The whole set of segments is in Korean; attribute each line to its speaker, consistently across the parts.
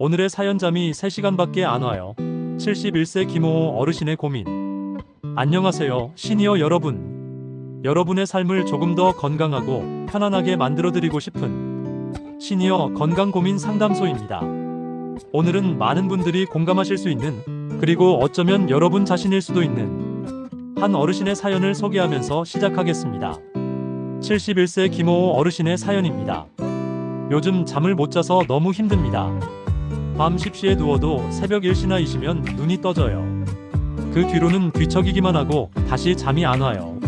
Speaker 1: 오늘의 사연잠이 3시간밖에 안 와요. 71세 김호호 어르신의 고민. 안녕하세요, 시니어 여러분. 여러분의 삶을 조금 더 건강하고 편안하게 만들어드리고 싶은 시니어 건강 고민 상담소입니다. 오늘은 많은 분들이 공감하실 수 있는, 그리고 어쩌면 여러분 자신일 수도 있는 한 어르신의 사연을 소개하면서 시작하겠습니다. 71세 김호호 어르신의 사연입니다. 요즘 잠을 못 자서 너무 힘듭니다. 밤 10시에 누워도 새벽 1시나 2시면 눈이 떠져요. 그 뒤로는 뒤척이기만 하고 다시 잠이 안 와요.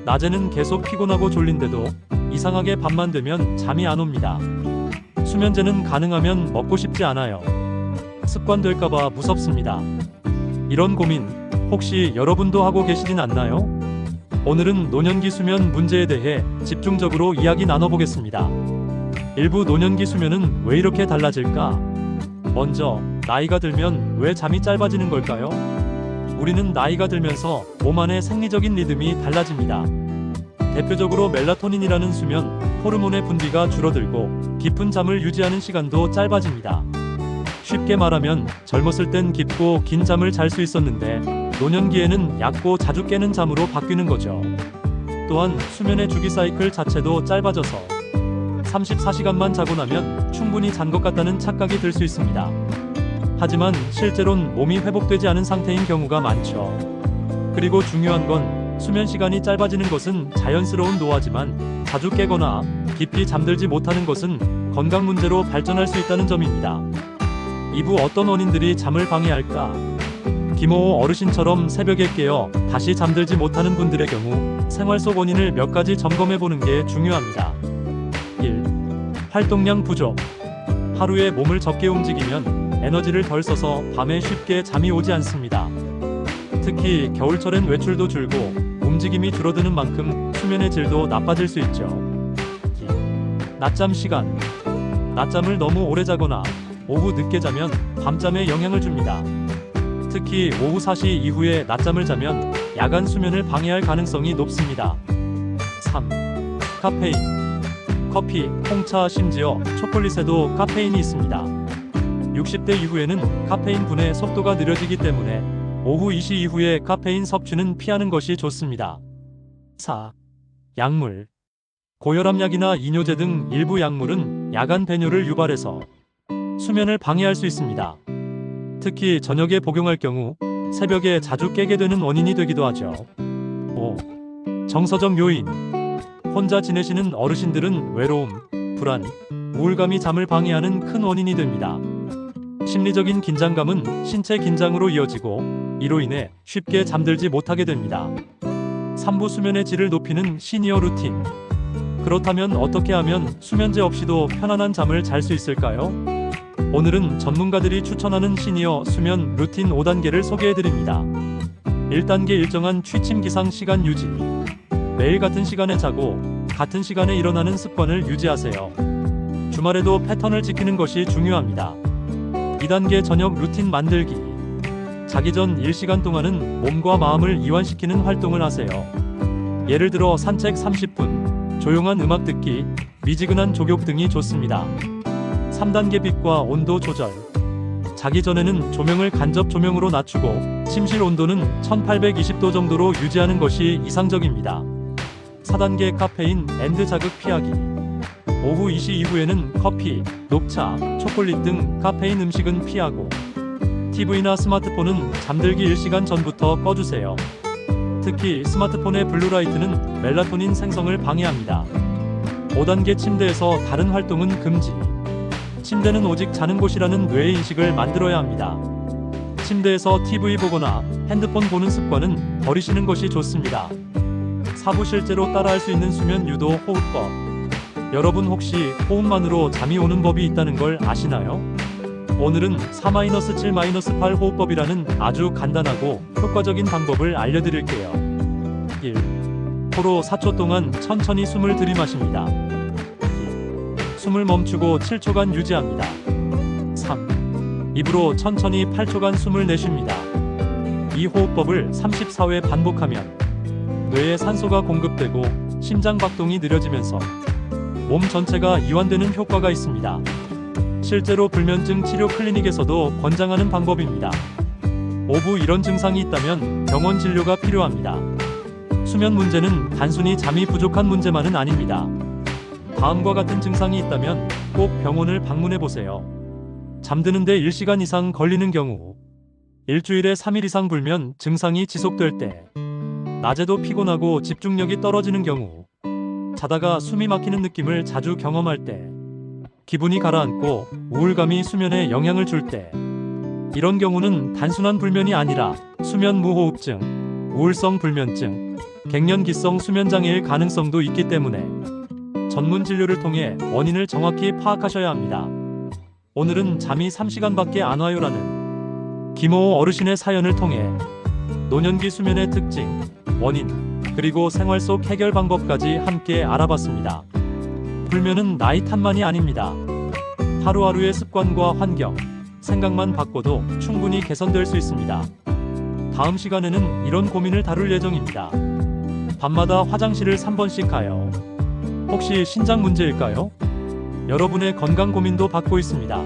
Speaker 1: 낮에는 계속 피곤하고 졸린데도 이상하게 밤만 되면 잠이 안 옵니다. 수면제는 가능하면 먹고 싶지 않아요. 습관될까봐 무섭습니다. 이런 고민 혹시 여러분도 하고 계시진 않나요? 오늘은 노년기 수면 문제에 대해 집중적으로 이야기 나눠보겠습니다. 일부 노년기 수면은 왜 이렇게 달라질까? 먼저, 나이가 들면 왜 잠이 짧아지는 걸까요? 우리는 나이가 들면서 몸 안의 생리적인 리듬이 달라집니다. 대표적으로 멜라토닌이라는 수면 호르몬의 분비가 줄어들고 깊은 잠을 유지하는 시간도 짧아집니다. 쉽게 말하면 젊었을 땐 깊고 긴 잠을 잘 수 있었는데 노년기에는 얕고 자주 깨는 잠으로 바뀌는 거죠. 또한 수면의 주기 사이클 자체도 짧아져서 34시간만 자고 나면 충분히 잔 것 같다는 착각이 들 수 있습니다. 하지만 실제론 몸이 회복되지 않은 상태인 경우가 많죠. 그리고 중요한 건 수면 시간이 짧아지는 것은 자연스러운 노화지만 자주 깨거나 깊이 잠들지 못하는 것은 건강 문제로 발전할 수 있다는 점입니다. 이후 어떤 원인들이 잠을 방해할까? 김호호 어르신처럼 새벽에 깨어 다시 잠들지 못하는 분들의 경우 생활 속 원인을 몇 가지 점검해 보는 게 중요합니다. 1. 활동량 부족. 하루에 몸을 적게 움직이면 에너지를 덜 써서 밤에 쉽게 잠이 오지 않습니다. 특히 겨울철엔 외출도 줄고 움직임이 줄어드는 만큼 수면의 질도 나빠질 수 있죠. 2. 낮잠 시간. 낮잠을 너무 오래 자거나 오후 늦게 자면 밤잠에 영향을 줍니다. 특히 오후 4시 이후에 낮잠을 자면 야간 수면을 방해할 가능성이 높습니다. 3. 카페인. 커피, 홍차, 심지어 초콜릿에도 카페인이 있습니다. 60대 이후에는 카페인 분해 속도가 느려지기 때문에 오후 2시 이후에 카페인 섭취는 피하는 것이 좋습니다. 4. 약물. 고혈압약이나 이뇨제 등 일부 약물은 야간 배뇨를 유발해서 수면을 방해할 수 있습니다. 특히 저녁에 복용할 경우 새벽에 자주 깨게 되는 원인이 되기도 하죠. 5. 정서적 요인. 혼자 지내시는 어르신들은 외로움, 불안, 우울감이 잠을 방해하는 큰 원인이 됩니다. 심리적인 긴장감은 신체 긴장으로 이어지고 이로 인해 쉽게 잠들지 못하게 됩니다. 3부 수면의 질을 높이는 시니어 루틴. 그렇다면 어떻게 하면 수면제 없이도 편안한 잠을 잘 수 있을까요? 오늘은 전문가들이 추천하는 시니어 수면 루틴 5단계를 소개해드립니다. 1단계 일정한 취침 기상 시간 유지. 매일 같은 시간에 자고 같은 시간에 일어나는 습관을 유지하세요. 주말에도 패턴을 지키는 것이 중요합니다. 2단계 저녁 루틴 만들기. 자기 전 1시간 동안은 몸과 마음을 이완시키는 활동을 하세요. 예를 들어 산책 30분, 조용한 음악 듣기, 미지근한 족욕 등이 좋습니다. 3단계 빛과 온도 조절. 자기 전에는 조명을 간접 조명으로 낮추고 침실 온도는 1820도 정도로 유지하는 것이 이상적입니다. 4단계 카페인 앤드 자극 피하기. 오후 2시 이후에는 커피, 녹차, 초콜릿 등 카페인 음식은 피하고 TV나 스마트폰은 잠들기 1시간 전부터 꺼주세요. 특히 스마트폰의 블루라이트는 멜라토닌 생성을 방해합니다. 5단계 침대에서 다른 활동은 금지. 침대는 오직 자는 곳이라는 뇌의 인식을 만들어야 합니다. 침대에서 TV 보거나 핸드폰 보는 습관은 버리시는 것이 좋습니다. 4부 실제로 따라할 수 있는 수면 유도 호흡법. 여러분 혹시 호흡만으로 잠이 오는 법이 있다는 걸 아시나요? 오늘은 4-7-8 호흡법이라는 아주 간단하고 효과적인 방법을 알려드릴게요. 1. 코로 4초 동안 천천히 숨을 들이마십니다. 2. 숨을 멈추고 7초간 유지합니다. 3. 입으로 천천히 8초간 숨을 내쉽니다. 이 호흡법을 34회 반복하면 뇌에 산소가 공급되고 심장 박동이 느려지면서 몸 전체가 이완되는 효과가 있습니다. 실제로 불면증 치료 클리닉에서도 권장하는 방법입니다. 오후 이런 증상이 있다면 병원 진료가 필요합니다. 수면 문제는 단순히 잠이 부족한 문제만은 아닙니다. 다음과 같은 증상이 있다면 꼭 병원을 방문해 보세요. 잠드는데 1시간 이상 걸리는 경우, 일주일에 3일 이상 불면 증상이 지속될 때, 낮에도 피곤하고 집중력이 떨어지는 경우, 자다가 숨이 막히는 느낌을 자주 경험할 때, 기분이 가라앉고 우울감이 수면에 영향을 줄 때, 이런 경우는 단순한 불면이 아니라 수면 무호흡증, 우울성 불면증, 갱년기성 수면장애일 가능성도 있기 때문에 전문 진료를 통해 원인을 정확히 파악하셔야 합니다. 오늘은 잠이 3시간밖에 안 와요라는 김호호 어르신의 사연을 통해 노년기 수면의 특징, 원인, 그리고 생활 속 해결 방법까지 함께 알아봤습니다. 불면은 나이 탓만이 아닙니다. 하루하루의 습관과 환경, 생각만 바꿔도 충분히 개선될 수 있습니다. 다음 시간에는 이런 고민을 다룰 예정입니다. 밤마다 화장실을 3번씩 가요. 혹시 신장 문제일까요? 여러분의 건강 고민도 받고 있습니다.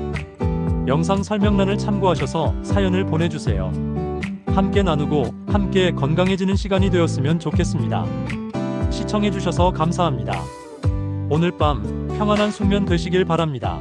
Speaker 1: 영상 설명란을 참고하셔서 사연을 보내주세요. 함께 나누고 함께 건강해지는 시간이 되었으면 좋겠습니다. 시청해주셔서 감사합니다. 오늘 밤 평안한 숙면 되시길 바랍니다.